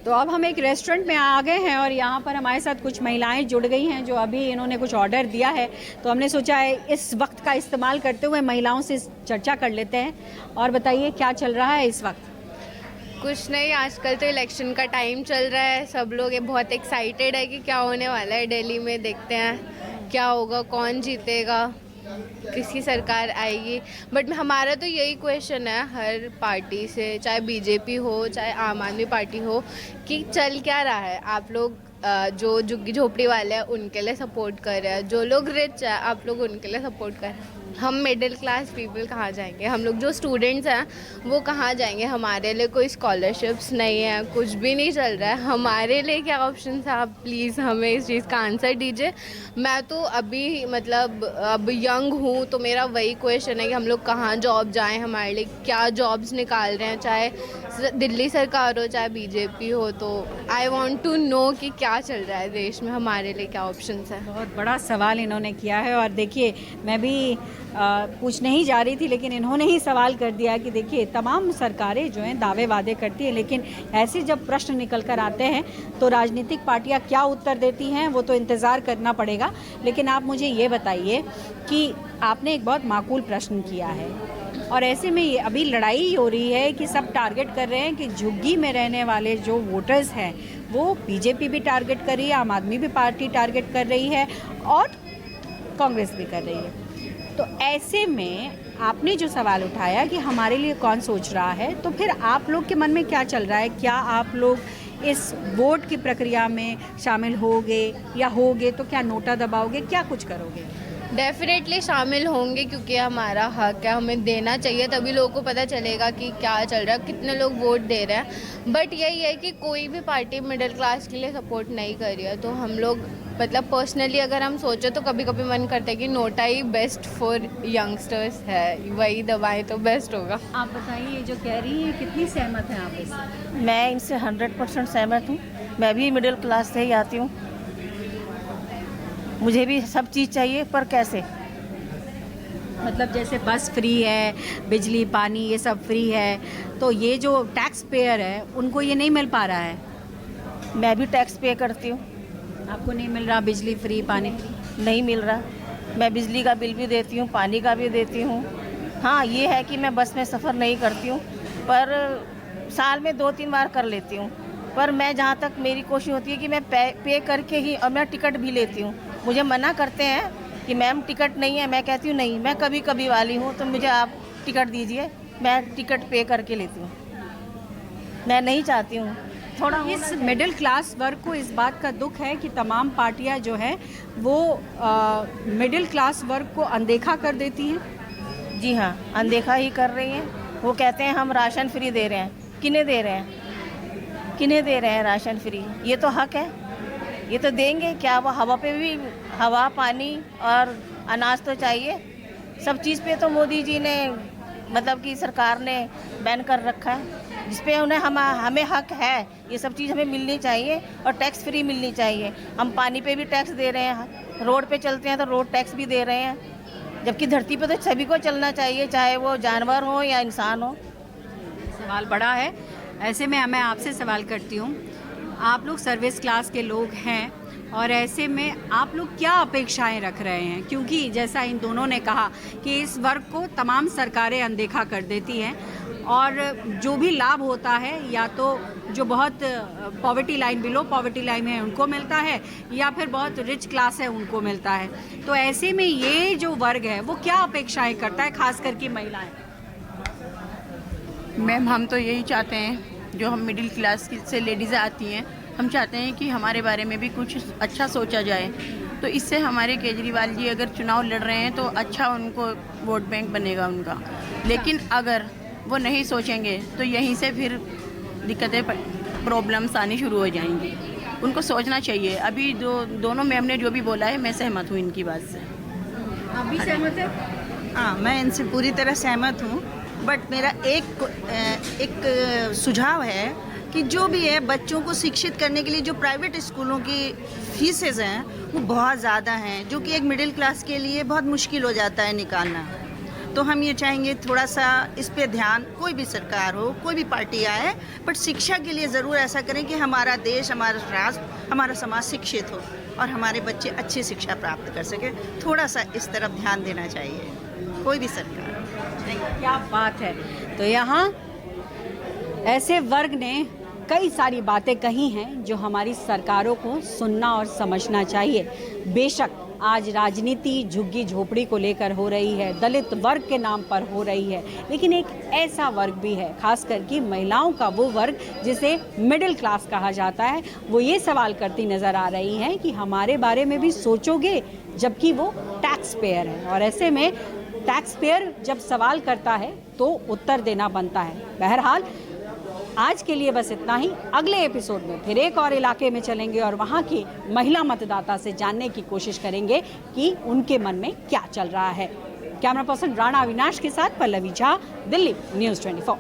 तो अब हम एक रेस्टोरेंट में आ गए हैं और यहाँ पर हमारे साथ कुछ महिलाएं जुड़ गई हैं जो अभी इन्होंने कुछ ऑर्डर दिया है। तो हमने सोचा है इस वक्त का इस्तेमाल करते हुए महिलाओं से चर्चा कर लेते हैं। और बताइए क्या चल रहा है इस वक्त? कुछ नहीं, आजकल तो इलेक्शन का टाइम चल रहा है। सब लोग ये बहुत एक्साइटेड है कि क्या होने वाला है दिल्ली में। देखते हैं क्या होगा, कौन जीतेगा, किसकी सरकार आएगी। बट हमारा तो यही क्वेश्चन है हर पार्टी से, चाहे बीजेपी हो चाहे आम आदमी पार्टी हो, कि चल क्या रहा है। आप लोग जो झुग्गी झोपड़ी वाले हैं उनके लिए सपोर्ट कर रहे हैं, जो लोग रिच है आप लोग उनके लिए सपोर्ट कर रहे हैं। हम मिडिल क्लास पीपल कहाँ जाएंगे? हम लोग जो स्टूडेंट्स हैं वो कहाँ जाएंगे? हमारे लिए कोई स्कॉलरशिप्स नहीं है, कुछ भी नहीं चल रहा है। हमारे लिए क्या ऑप्शन है? आप प्लीज़ हमें इस चीज़ का आंसर दीजिए। मैं तो अभी मतलब अब यंग हूँ, तो मेरा वही क्वेश्चन है कि हम लोग कहाँ जॉब जाएं, हमारे लिए क्या जॉब्स निकाल रहे हैं, चाहे दिल्ली सरकार हो चाहे बीजेपी हो। तो आई वॉन्ट टू नो कि क्या चल रहा है देश में, हमारे लिए क्या ऑप्शंस हैं। बहुत बड़ा सवाल इन्होंने किया है। और देखिए मैं भी पूछने ही जा रही थी लेकिन इन्होंने ही सवाल कर दिया कि देखिए तमाम सरकारें जो हैं दावे वादे करती हैं, लेकिन ऐसे जब प्रश्न निकल कर आते हैं तो राजनीतिक पार्टियां क्या उत्तर देती हैं वो तो इंतज़ार करना पड़ेगा। लेकिन आप मुझे ये बताइए कि आपने एक बहुत माकूल प्रश्न किया है और ऐसे में ये अभी लड़ाई हो रही है कि सब टारगेट कर रहे हैं कि झुग्गी में रहने वाले जो वोटर्स हैं वो बीजेपी भी टारगेट कर रही है, आम आदमी भी पार्टी टारगेट कर रही है और कांग्रेस भी कर रही है। तो ऐसे में आपने जो सवाल उठाया कि हमारे लिए कौन सोच रहा है, तो फिर आप लोग के मन में क्या चल रहा है? क्या आप लोग इस वोट की प्रक्रिया में शामिल होगे या होगे तो क्या नोटा दबाओगे, क्या कुछ करोगे? डेफिनेटली शामिल होंगे क्योंकि हमारा हक है, हमें देना चाहिए। तभी लोगों को पता चलेगा कि क्या चल रहा है, कितने लोग वोट दे रहे हैं। बट यही है कि कोई भी पार्टी मिडिल क्लास के लिए सपोर्ट नहीं कर रही है। तो हम लोग मतलब पर्सनली अगर हम सोचें तो कभी कभी मन करता है कि NOTA he best for youngsters है, वही दबाएं तो बेस्ट होगा। आप बताइए जो कह रही है कितनी सहमत हैं आप इससे? मैं इनसे 100% सहमत हूँ। मैं भी मिडिल क्लास से ही आती हूँ। मुझे भी सब चीज़ चाहिए, पर कैसे? मतलब जैसे बस फ्री है, बिजली पानी ये सब फ्री है, तो ये जो टैक्स पेयर है उनको ये नहीं मिल पा रहा है। मैं भी टैक्स पे करती हूँ। आपको नहीं मिल रहा बिजली फ्री, पानी फ्री? नहीं मिल रहा। मैं बिजली का बिल भी देती हूँ, पानी का भी देती हूँ। हाँ, ये है कि मैं बस में सफ़र नहीं करती हूँ, पर साल में 2-3 बार कर लेती हूँ। पर मैं जहाँ तक मेरी कोशिश होती है कि मैं पे करके ही, और मैं टिकट भी लेती हूँ। मुझे मना करते हैं कि मैम टिकट नहीं है, मैं कहती हूँ नहीं, मैं कभी कभी वाली हूँ तो मुझे आप टिकट दीजिए, मैं टिकट पे करके लेती हूँ। मैं नहीं चाहती हूँ थोड़ा इस मिडिल क्लास वर्ग को इस बात का दुख है कि तमाम पार्टियां जो है वो मिडिल क्लास वर्ग को अनदेखा कर देती हैं। जी हाँ, अनदेखा ही कर रही हैं। वो कहते हैं हम राशन फ्री दे रहे हैं। किन्हें दे रहे हैं? किन्हें दे रहे हैं राशन फ्री? ये तो हक है, ये तो देंगे। क्या वो हवा पे भी, हवा पानी और अनाज तो चाहिए। सब चीज़ पे तो मोदी जी ने मतलब कि सरकार ने बैन कर रखा है, जिस पे उन्हें हमें हक है। ये सब चीज़ हमें मिलनी चाहिए और टैक्स फ्री मिलनी चाहिए। हम पानी पे भी टैक्स दे रहे हैं, रोड पे चलते हैं तो रोड टैक्स भी दे रहे हैं, जबकि धरती पे तो सभी को चलना चाहिए, चाहे वो जानवर हो या इंसान हो। सवाल बड़ा है। ऐसे में मैं आपसे सवाल करती हूँ, आप लोग सर्विस क्लास के लोग हैं और ऐसे में आप लोग क्या अपेक्षाएं रख रहे हैं? क्योंकि जैसा इन दोनों ने कहा कि इस वर्ग को तमाम सरकारें अनदेखा कर देती हैं और जो भी लाभ होता है या तो जो बहुत poverty line, below poverty line है उनको मिलता है या फिर बहुत रिच क्लास है उनको मिलता है। तो ऐसे में ये जो वर्ग है वो क्या अपेक्षाएं करता है, खास करके महिलाएं? मैम, हम तो यही चाहते हैं, जो हम मिडिल क्लास से लेडीज़ आती हैं, हम चाहते हैं कि हमारे बारे में भी कुछ अच्छा सोचा जाए। तो इससे हमारे केजरीवाल जी अगर चुनाव लड़ रहे हैं तो अच्छा उनको वोट बैंक बनेगा उनका। लेकिन अगर वो नहीं सोचेंगे तो यहीं से फिर दिक्कतें, प्रॉब्लम्स आनी शुरू हो जाएंगी। उनको सोचना चाहिए। अभी जो दोनों मैम ने जो भी बोला है, मैं सहमत हूँ इनकी बात से। आप भी सहमत है? हाँ, मैं इनसे पूरी तरह सहमत हूँ। बट मेरा एक सुझाव है कि जो भी है, बच्चों को शिक्षित करने के लिए जो प्राइवेट स्कूलों की फीसेस हैं वो बहुत ज़्यादा हैं, जो कि एक मिडिल क्लास के लिए बहुत मुश्किल हो जाता है निकालना। तो हम ये चाहेंगे थोड़ा सा इस पे ध्यान, कोई भी सरकार हो, कोई भी पार्टी आए, बट शिक्षा के लिए ज़रूर ऐसा करें कि हमारा देश, हमारा राष्ट्र, हमारा समाज शिक्षित हो और हमारे बच्चे अच्छी शिक्षा प्राप्त कर सकें। थोड़ा सा इस तरफ ध्यान देना चाहिए कोई भी सरकार। क्या बात है। तो यहाँ ऐसे वर्ग ने कई सारी बातें कही हैं जो हमारी सरकारों को सुनना और समझना चाहिए। बेशक आज राजनीति झुग्गी झोपड़ी को लेकर हो रही है, दलित वर्ग के नाम पर हो रही है, लेकिन एक ऐसा वर्ग भी है, खास करके महिलाओं का वो वर्ग जिसे मिडिल क्लास कहा जाता है, वो ये सवाल करती नज़र आ रही हैं कि हमारे बारे में भी सोचोगे, जबकि वो टैक्स पेयर है। और ऐसे में टैक्स पेयर जब सवाल करता है तो उत्तर देना बनता है। बहरहाल आज के लिए बस इतना ही। अगले एपिसोड में फिर एक और इलाके में चलेंगे और वहाँ की महिला मतदाता से जानने की कोशिश करेंगे कि उनके मन में क्या चल रहा है। कैमरा पर्सन राणा अविनाश के साथ पल्लवी झा, दिल्ली न्यूज़ 24।